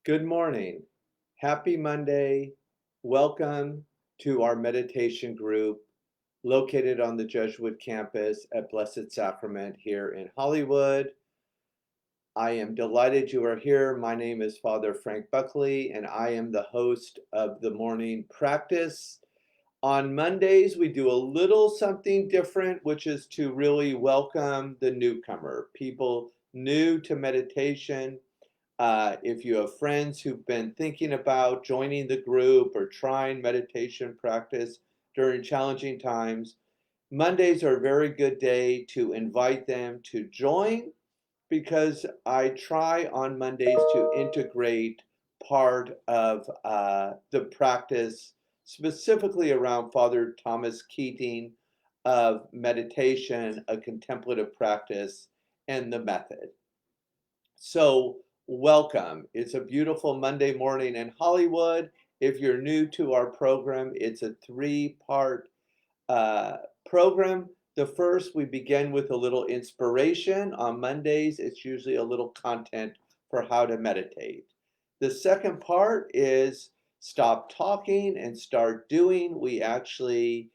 Good morning. Happy Monday. Welcome to our meditation group located on the Jesuit campus at Blessed Sacrament here in Hollywood. I am delighted you are here. My name is Father Frank Buckley, and I am the host of the morning practice. On Mondays, we do a little something different, which is to really welcome the newcomer, people new to meditation. If you have friends who've been thinking about joining the group or trying meditation practice during challenging times, Mondays are a very good day to invite them to join, because I try on Mondays to integrate part of the practice, specifically around Father Thomas Keating, of meditation, a contemplative practice, and the method. So welcome. It's a beautiful Monday morning in Hollywood. If you're new to our program, it's a three-part program. The first, we begin with a little inspiration. On Mondays, it's usually a little content for how to meditate. The second part is stop talking and start doing. We actually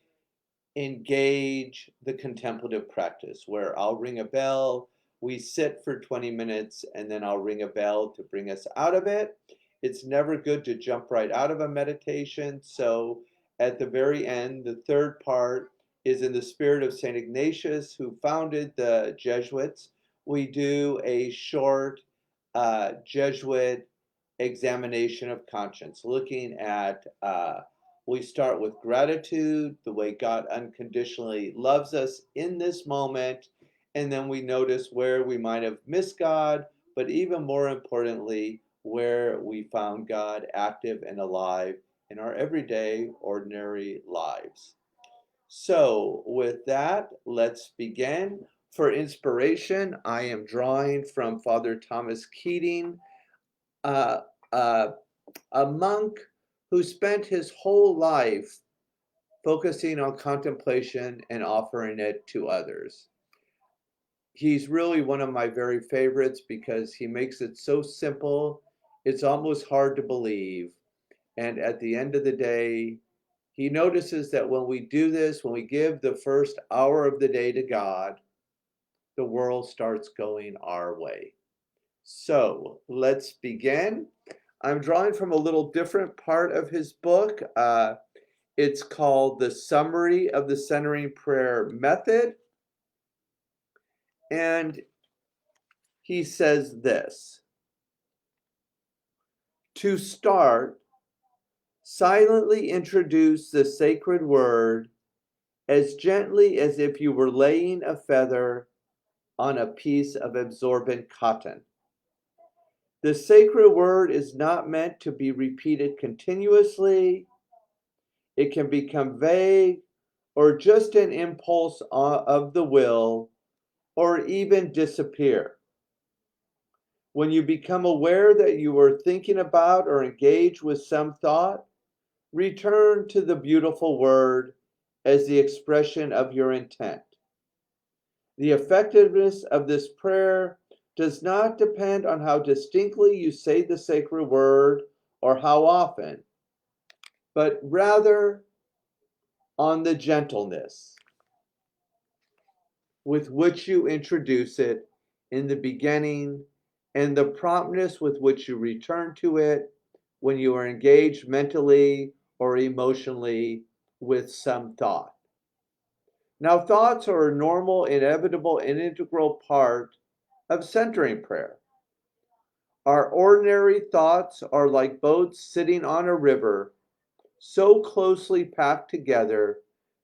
engage the contemplative practice, where I'll ring a bell, we sit for 20 minutes, and then I'll ring a bell to bring us out of it. It's never good to jump right out of a meditation. So at the very end, the third part is in the spirit of St. Ignatius, who founded the Jesuits. We do a short Jesuit examination of conscience, looking at we start with gratitude, the way God unconditionally loves us in this moment, and then we notice where we might have missed God, but even more importantly, where we found God active and alive in our everyday, ordinary lives. So with that, let's begin. For inspiration, I am drawing from Father Thomas Keating, uh, uh, a monk who spent his whole life focusing on contemplation and offering it to others. He's really one of my very favorites because he makes it so simple, it's almost hard to believe. And at the end of the day, he notices that when we do this, when we give the first hour of the day to God, the world starts going our way. So let's begin. I'm drawing from a little different part of his book. It's called The Summary of the Centering Prayer Method. And he says this: to start, silently introduce the sacred word as gently as if you were laying a feather on a piece of absorbent cotton. The sacred word is not meant to be repeated continuously. It can become vague or just an impulse of the will, or even disappear. When you become aware that you are thinking about or engaged with some thought, return to the beautiful word as the expression of your intent. The effectiveness of this prayer does not depend on how distinctly you say the sacred word or how often, but rather on the gentleness with which you introduce it in the beginning, and the promptness with which you return to it when you are engaged mentally or emotionally with some thought. Now, thoughts are a normal, inevitable, and integral part of centering prayer. Our ordinary thoughts are like boats sitting on a river, so closely packed together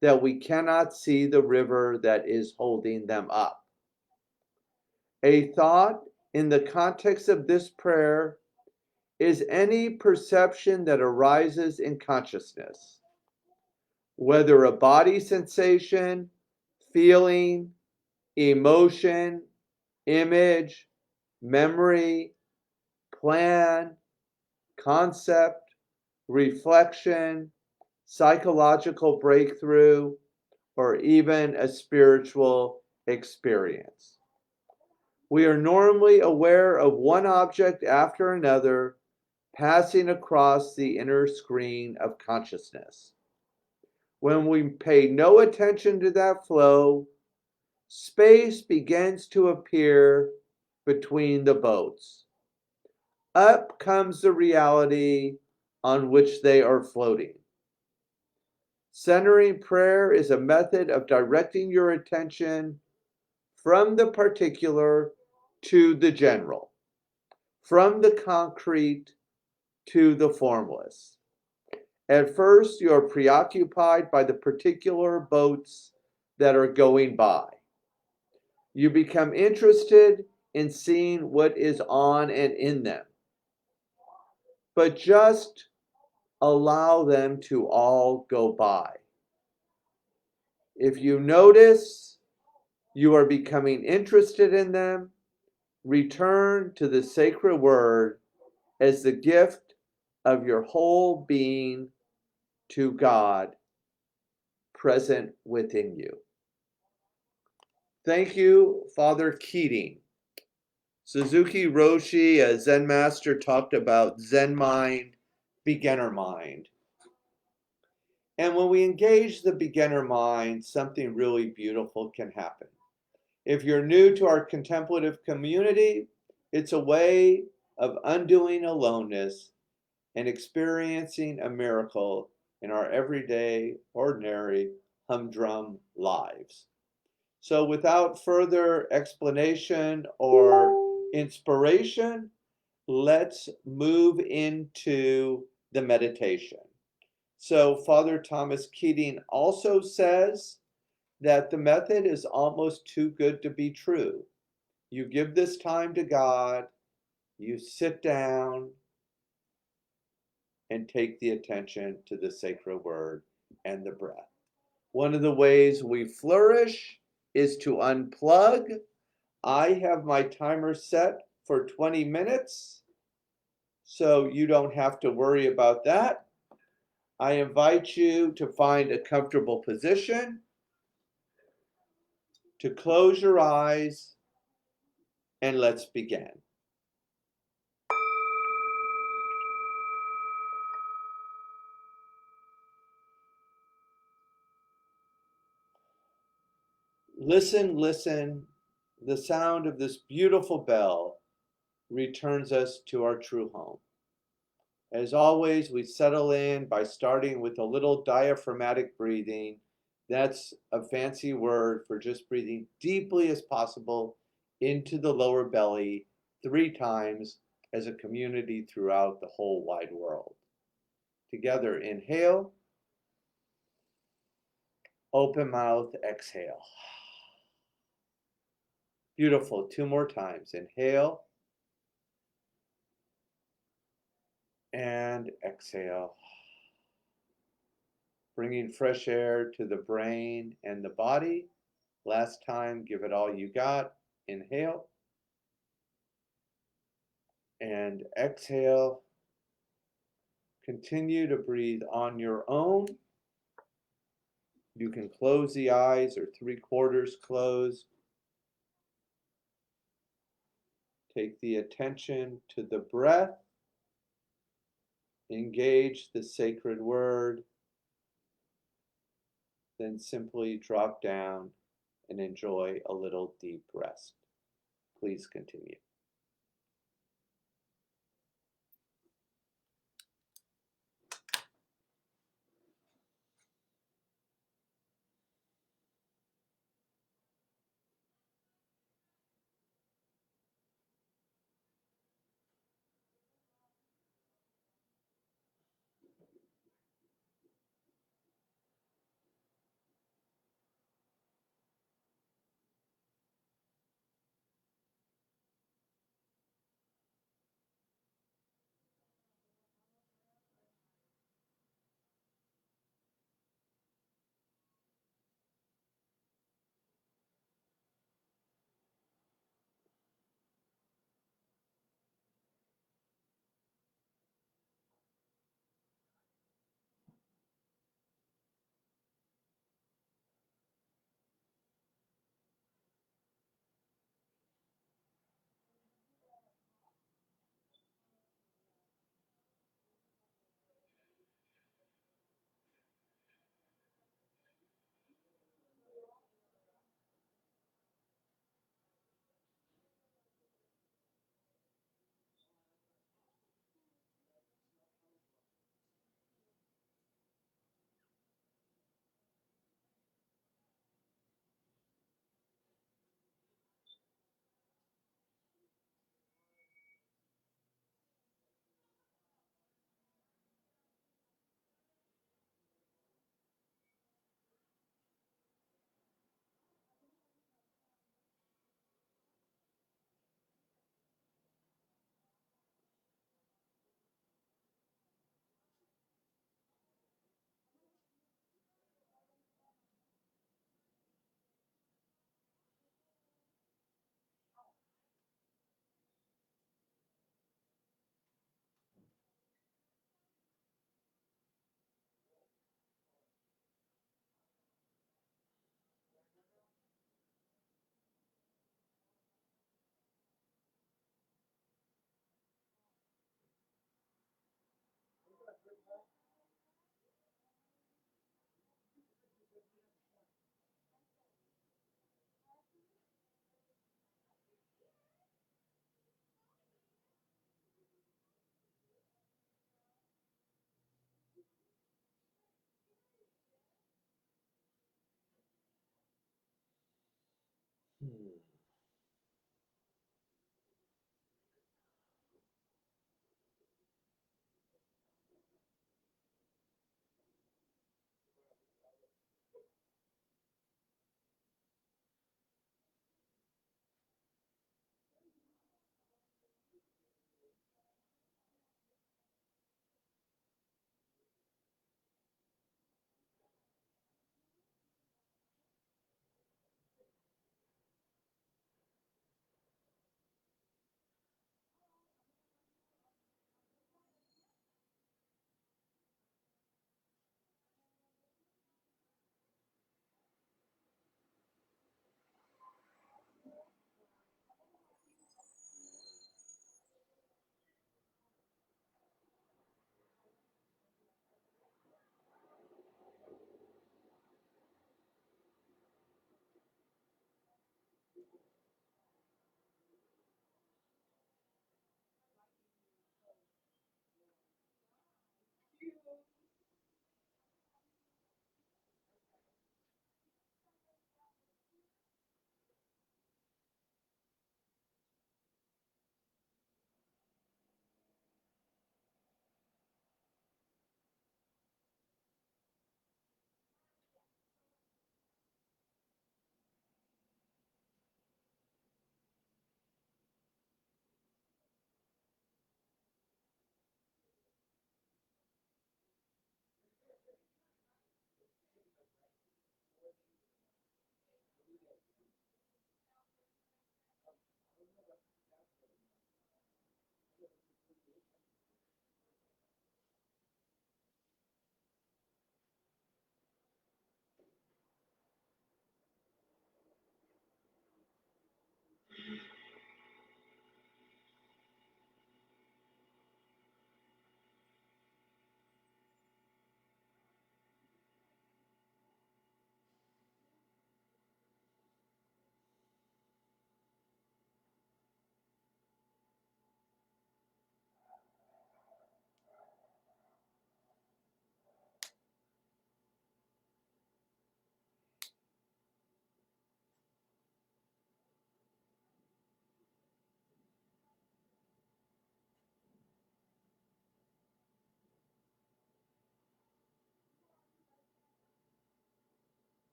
that we cannot see the river that is holding them up. A thought, in the context of this prayer, is any perception that arises in consciousness, whether a body sensation, feeling, emotion, image, memory, plan, concept, reflection, psychological breakthrough, or even a spiritual experience. We are normally aware of one object after another passing across the inner screen of consciousness. When we pay no attention to that flow, space begins to appear between the boats. Up comes the reality on which they are floating. Centering prayer is a method of directing your attention from the particular to the general, from the concrete to the formless. At first, you are preoccupied by the particular boats that are going by. You become interested in seeing what is on and in them. But just allow them to all go by. If you notice you are becoming interested in them, return to the sacred word as the gift of your whole being to God present within you. Thank you, Father Keating. Suzuki Roshi, a Zen master, talked about Zen mind, beginner mind. And when we engage the beginner mind, something really beautiful can happen. If you're new to our contemplative community, it's a way of undoing aloneness and experiencing a miracle in our everyday, ordinary, humdrum lives. So without further explanation or inspiration, let's move into the meditation. So Father Thomas Keating also says that the method is almost too good to be true. You give this time to God, you sit down and take the attention to the sacred word and the breath. One of the ways we flourish is to unplug. I have my timer set for 20 minutes, so you don't have to worry about that. I invite you to find a comfortable position, to close your eyes, and let's begin. Listen, listen. The sound of this beautiful bell returns us to our true home. As always, we settle in by starting with a little diaphragmatic breathing. That's a fancy word for just breathing deeply as possible into the lower belly 3 times as a community throughout the whole wide world. Together, inhale, open mouth, exhale. Beautiful. 2 more times. Inhale and exhale. Bringing fresh air to the brain and the body. Last time, give it all you got. Inhale and exhale. Continue to breathe on your own. You can close the eyes or 3/4 closed. Take the attention to the breath. Engage the sacred word. Then simply drop down and enjoy a little deep rest. Please continue.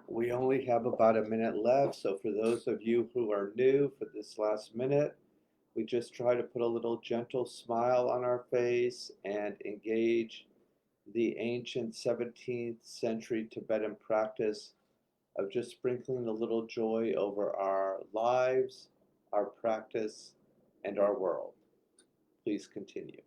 We only have about a minute left, so for those of you who are new for this last minute, we just try to put a little gentle smile on our face and engage the ancient 17th century Tibetan practice of just sprinkling a little joy over our lives, our practice, and our world. Please continue.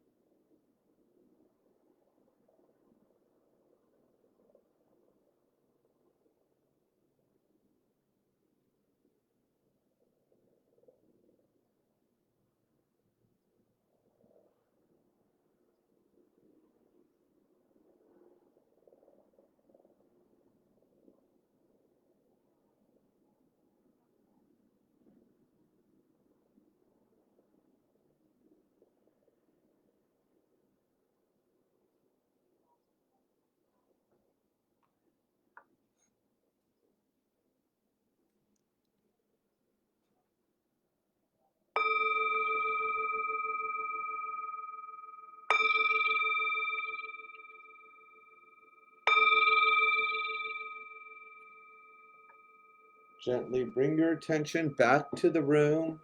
Gently bring your attention back to the room.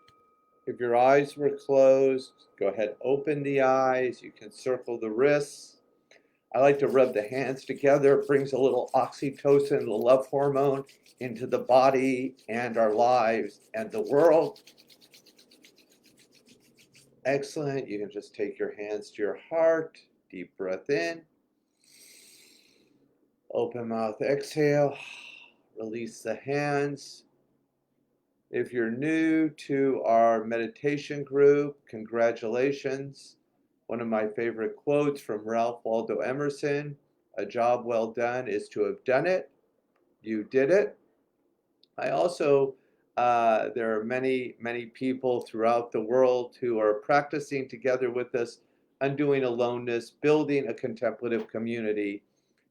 If your eyes were closed, go ahead, open the eyes. You can circle the wrists. I like to rub the hands together. It brings a little oxytocin, the love hormone, into the body and our lives and the world. Excellent. You can just take your hands to your heart. Deep breath in. Open mouth, exhale. Release the hands. If you're new to our meditation group, congratulations. One of my favorite quotes from Ralph Waldo Emerson, a job well done is to have done it. You did it. I also, there are many people throughout the world who are practicing together with us, undoing aloneness, building a contemplative community.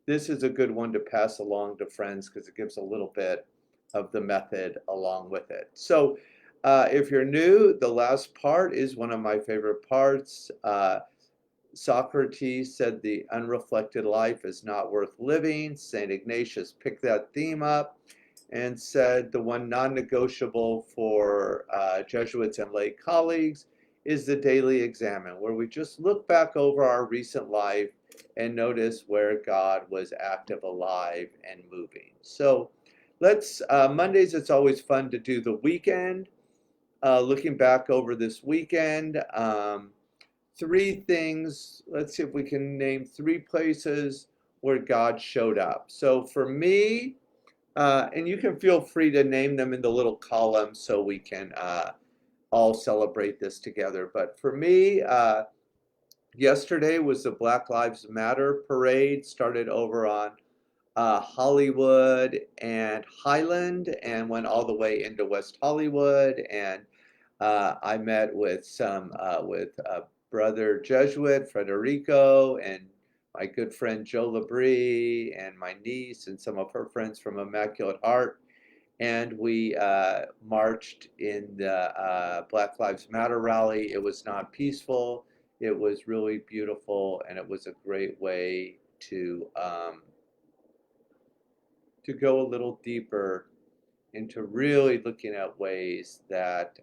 This is a good one to pass along to friends because it gives a little bit of the method along with it. So if you're new, the last part is one of my favorite parts. Socrates said the unreflected life is not worth living. St. Ignatius picked that theme up and said the one non-negotiable for Jesuits and lay colleagues is the daily examine, where we just look back over our recent life and notice where God was active, alive, and moving. So Mondays, it's always fun to do the weekend. Looking back over this weekend, three things. Let's see if we can name three places where God showed up. So for me, and you can feel free to name them in the little column so we can all celebrate this together. But for me, yesterday was the Black Lives Matter parade, started over on Hollywood and Highland and went all the way into West Hollywood. And I met with brother Jesuit Federico and my good friend Joe Labrie and my niece and some of her friends from Immaculate Heart. And we marched in the Black Lives Matter rally. It was not peaceful. It was really beautiful, and it was a great way to go a little deeper into really looking at ways that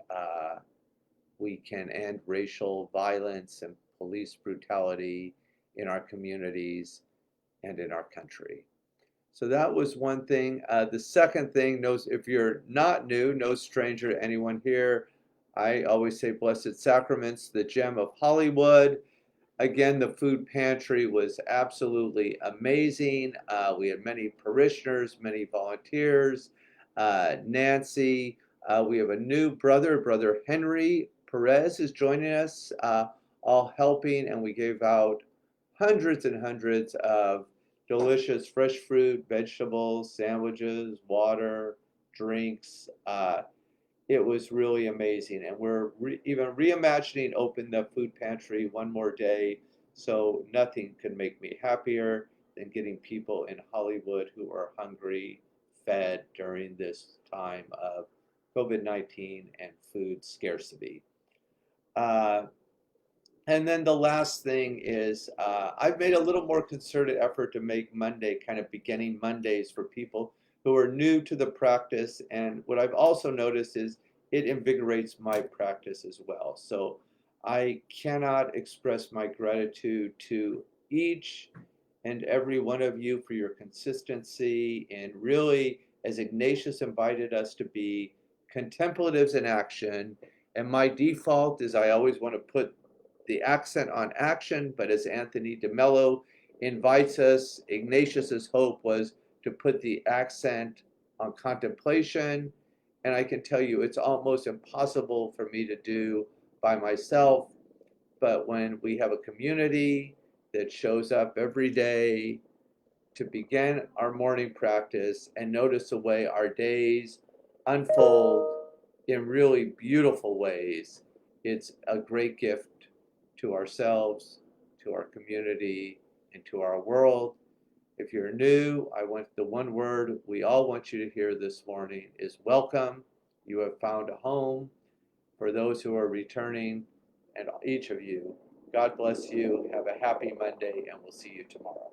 we can end racial violence and police brutality in our communities and in our country. So that was one thing. The second thing, if you're not new, no stranger to anyone here, I always say Blessed Sacraments, the gem of Hollywood. Again, the food pantry was absolutely amazing. We had many parishioners, many volunteers. Nancy, we have a new Brother Henry Perez is joining us, all helping, and we gave out hundreds and hundreds of delicious fresh fruit, vegetables, sandwiches, water, drinks. It was really amazing, and we're even reimagining Open the Food Pantry one more day, so nothing could make me happier than getting people in Hollywood who are hungry fed during this time of COVID-19 and food scarcity. Uh, and then the last thing is I've made a little more concerted effort to make Monday kind of beginning Mondays for people who are new to the practice. And what I've also noticed is it invigorates my practice as well. So I cannot express my gratitude to each and every one of you for your consistency and really, as Ignatius invited us to be, contemplatives in action. And my default is I always want to put the accent on action, but as Anthony DeMello invites us, Ignatius's hope was to put the accent on contemplation. And I can tell you it's almost impossible for me to do by myself. But when we have a community that shows up every day to begin our morning practice and notice the way our days unfold in really beautiful ways, it's a great gift to ourselves, to our community, and to our world. If you're new, I want the one word we all want you to hear this morning is welcome. You have found a home. For those who are returning, and each of you, God bless you. Have a happy Monday, and we'll see you tomorrow.